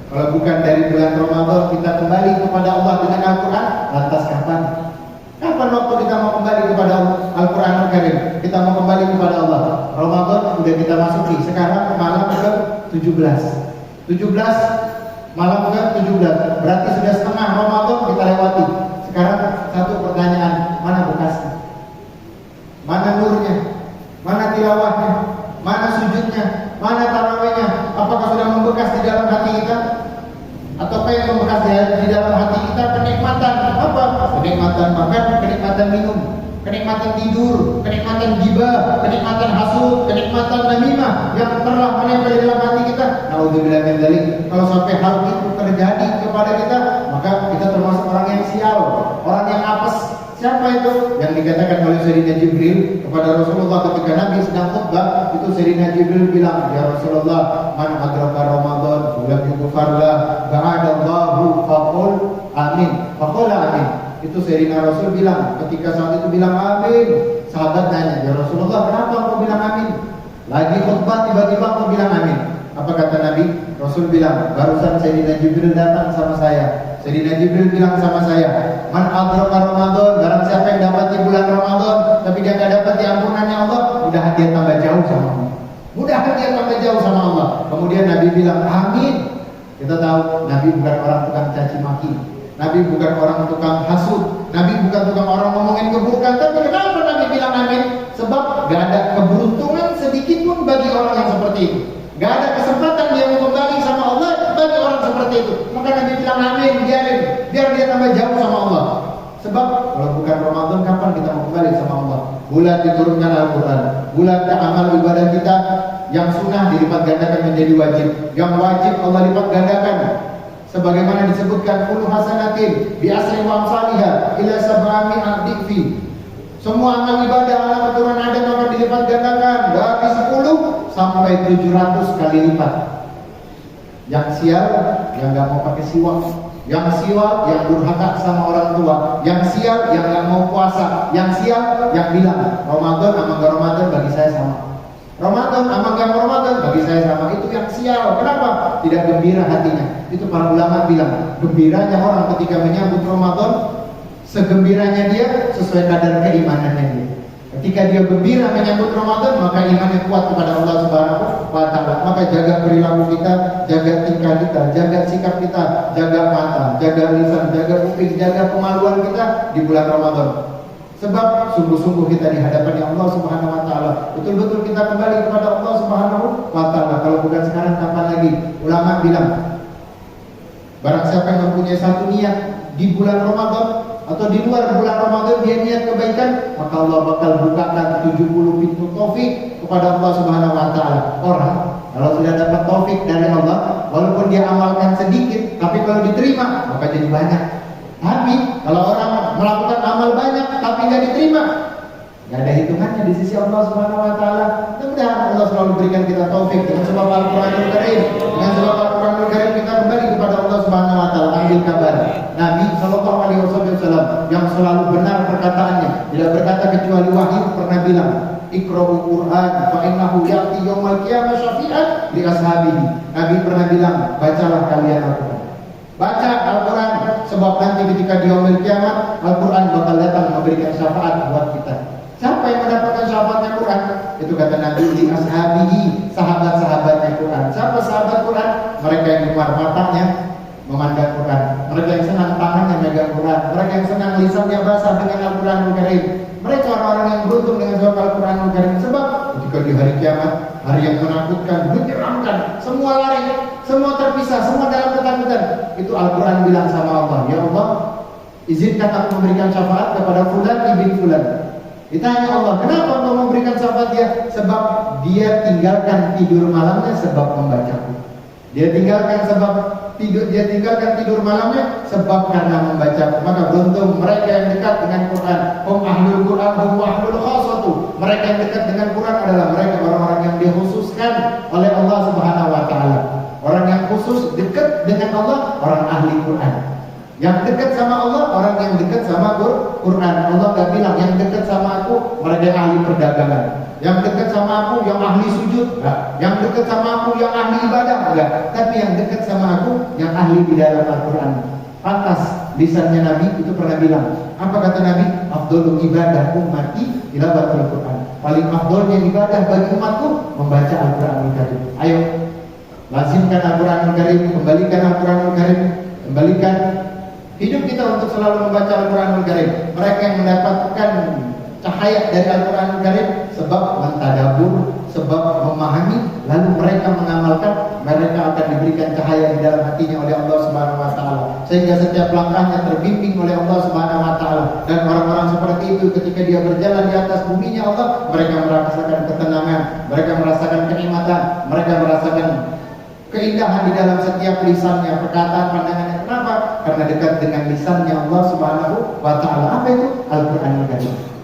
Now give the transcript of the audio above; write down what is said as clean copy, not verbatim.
Kalau bukan dari bulan Ramadan kita kembali kepada Allah dengan Al-Quran, lantas kapan? Kapan waktu kita mau kembali kepada Al-Quran Al-Karim? Kita mau kembali kepada Allah. Ramadan sudah kita masuki. Sekarang malam ke 17. 17 malam ke 17. Berarti sudah setengah Ramadan kita lewati. Sekarang satu pertanyaan, mana bekasnya? Mana nurnya? Mana tilawahnya? Mana sujudnya? Mana tarawihnya? Apakah sudah membekas di dalam hati kita? Atau yang membekas di dalam hati kita kenikmatan apa? Kenikmatan makan, kenikmatan minum, kenikmatan tidur, kenikmatan gibah, kenikmatan hasud, kenikmatan namimah yang telah menempel di dalam hati kita. Naudzubillah min dzalik. Kalau sampai hal itu terjadi kepada kita, maka kita termasuk orang yang sial, orang yang apes. Siapa itu? Yang dikatakan oleh Sayyidina Jibril kepada Rasulullah ketika Nabi sedang khutbah. Itu Sayyidina Jibril bilang, "Ya Rasulullah, man adraka Ramadan lam yughfar lah ba'adallahu faqul amin." Faqala amin. Itu Sayyidina Rasul bilang, ketika saat itu bilang amin. Sahabat nanya, "Ya Rasulullah, kenapa kau bilang amin? Lagi khutbah tiba-tiba kau bilang amin." Apa kata Nabi? Rasul bilang, "Barusan Sayyidina Jibril datang sama saya. Sayyidina Jibril bilang sama saya, man adraka Ramadan, barang siapa yang dapat di bulan Ramadan tapi dia enggak dapat ampunannya Allah, mudah dia tambah jauh sama Allah. Mudah dia tambah jauh sama Allah." Kemudian Nabi bilang, "Amin." Kita tahu Nabi bukan orang tukang caci maki. Nabi bukan orang tukang hasud. Nabi bukan tukang orang ngomongin keburukan. Tapi kenapa Nabi bilang amin? Sebab gak ada keberuntungan sedikit pun bagi orang yang seperti itu. Gak ada kesempatan dia mau kembali sama Allah bagi orang seperti itu. Maka Nabi bilang amin, biarin, biar dia tambah jauh sama Allah. Sebab kalau bukan Ramadan, kapan kita mau kembali sama Allah? Bulan diturunkan Al-Quran, bulan amal ibadah kita yang sunnah dilipat gandakan menjadi wajib, yang wajib Allah lipat gandakan. Sebagaimana disebutkan, kullu hasanatin bi asri wa amsalihha ila sab'ami adhifi. Semua amal ibadah amal keturunan Adam akan dilipat gandakan dari 10 sampai 700 kali lipat. Yang sial, yang gak mau pakai siwak. Yang siwak, yang durhaka sama orang tua. Yang sial, yang gak mau puasa. Yang sial, yang bilang Ramadan sama gak Ramadan bagi saya sama. Ramadan sama gak Ramadan bagi saya sama. Itu yang sial. Kenapa? Tidak gembira hatinya. Itu para ulama bilang, gembiranya orang ketika menyambut Ramadan, segembiranya dia sesuai kadar keimanannya dia. Ketika dia gembira menyambut Ramadan, maka imannya kuat kepada Allah Subhanahu wa Ta'ala. Maka jaga perilaku kita, jaga tingkah kita, jaga sikap kita, jaga mata, jaga lisan, jaga kuping, jaga kemaluan kita di bulan Ramadan. Sebab sungguh-sungguh kita di hadapan Allah Subhanahu wa Ta'ala. Betul-betul kita kembali kepada Allah Subhanahu wa Ta'ala. Kalau bukan sekarang, kapan lagi? Ulama bilang, barang siapa yang mempunyai satu niat di bulan Ramadan atau di luar bulan Ramadan dia niat kebaikan, maka Allah bakal bukakan 70 pintu taufik kepada Allah Subhanahu wa Ta'ala. Orang kalau sudah dapat taufik dari Allah, walaupun dia amalkan sedikit, tapi kalau diterima maka jadi banyak. Tapi kalau orang melakukan amal banyak tapi nggak diterima, nggak ada hitungannya di sisi Allah Subhanahu wa Ta'ala. Mudah-mudahan Allah selalu berikan kita taufik dengan sebab Al-Quranul Karim. Dengan sebab Al-Quranul Karim kita kembali kepada Allah Subhanahu wa Ta'ala. Ambil kabar Nabi Shallallahu Alaihi Wasallam yang selalu benar perkataannya, tidak berkata kecuali wahyu, pernah bilang, Iqra'ul Quran fa innahu ya'ti yaumil qiyamah syafi'an li ashabihi. Nabi pernah bilang, bacalah kalian Al-Quran. Baca Al-Quran, sebab nanti ketika di yaumil qiyamah Al-Quran bakal datang memberikan syafaat buat kita. Siapa yang mendapatkan syafaatnya Quran? Itu kata Nabi, li ashabihi, sahabat-sahabatnya Quran. Siapa sahabat Quran? Mereka yang gemar matanya memandang Quran, mereka yang senang tangannya megang Quran, mereka yang senang lisannya basah dengan Al-Quranul Karim. Mereka orang-orang yang beruntung dengan sebab Al-Quranul Karim. Sebab ketika di hari kiamat, hari yang menakutkan, menyeramkan, semua lari, semua terpisah, semua dalam ketakutan, itu Al-Quran bilang sama Allah, ya Allah, izinkan aku memberikan syafaat kepada fulan ibn fulan. Ditanya Allah, kenapa engkau memberikan syafaat dia? Sebab dia tinggalkan tidur malamnya sebab membacaku. Dia tinggalkan tidur malamnya sebab karena membaca. Maka beruntung mereka yang dekat dengan Quran. Hum ahlul Quran, hum ahlul khasatu. Mereka yang dekat dengan Quran adalah mereka orang-orang yang dikhususkan oleh Allah Subhanahu wa Ta'ala. Orang yang khusus dekat dengan Allah, orang ahli Quran. Yang dekat sama Allah, orang yang dekat sama Quran. Allah gak bilang yang dekat sama aku mereka yang ahli perdagangan. Yang dekat sama aku yang ahli sujud, enggak. Yang dekat sama aku yang ahli ibadah, enggak. Tapi yang dekat sama aku yang ahli di dalam Al-Quran. Pantas lisannya Nabi itu pernah bilang, apa kata Nabi? Afdolul ibadah ummati tilawatul Quran. Paling afdolnya ibadah bagi umatku membaca Al-Quranul Karim. Ayo, lazimkan Al-Quranul Karim, kembalikan Al-Quranul Karim, kembalikan hidup kita untuk selalu membaca Al-Quranul Karim. Mereka yang mendapatkan cahaya dari Al-Quranul Karim sebab mentadabur, sebab memahami, lalu mereka mengamalkan, mereka akan diberikan cahaya di dalam hatinya oleh Allah Subhanahu wa taala, sehingga setiap langkahnya terbimbing oleh Allah Subhanahu wa taala. Dan orang-orang seperti itu ketika dia berjalan di atas buminya Allah, mereka merasakan ketenangan, mereka merasakan kenikmatan, mereka merasakan keindahan di dalam setiap lisannya, perkataan, pandangannya. Kenapa? Karena dekat dengan lisannya Allah Subhanahu wa taala. Apa itu? Al-Qur'anul Karim.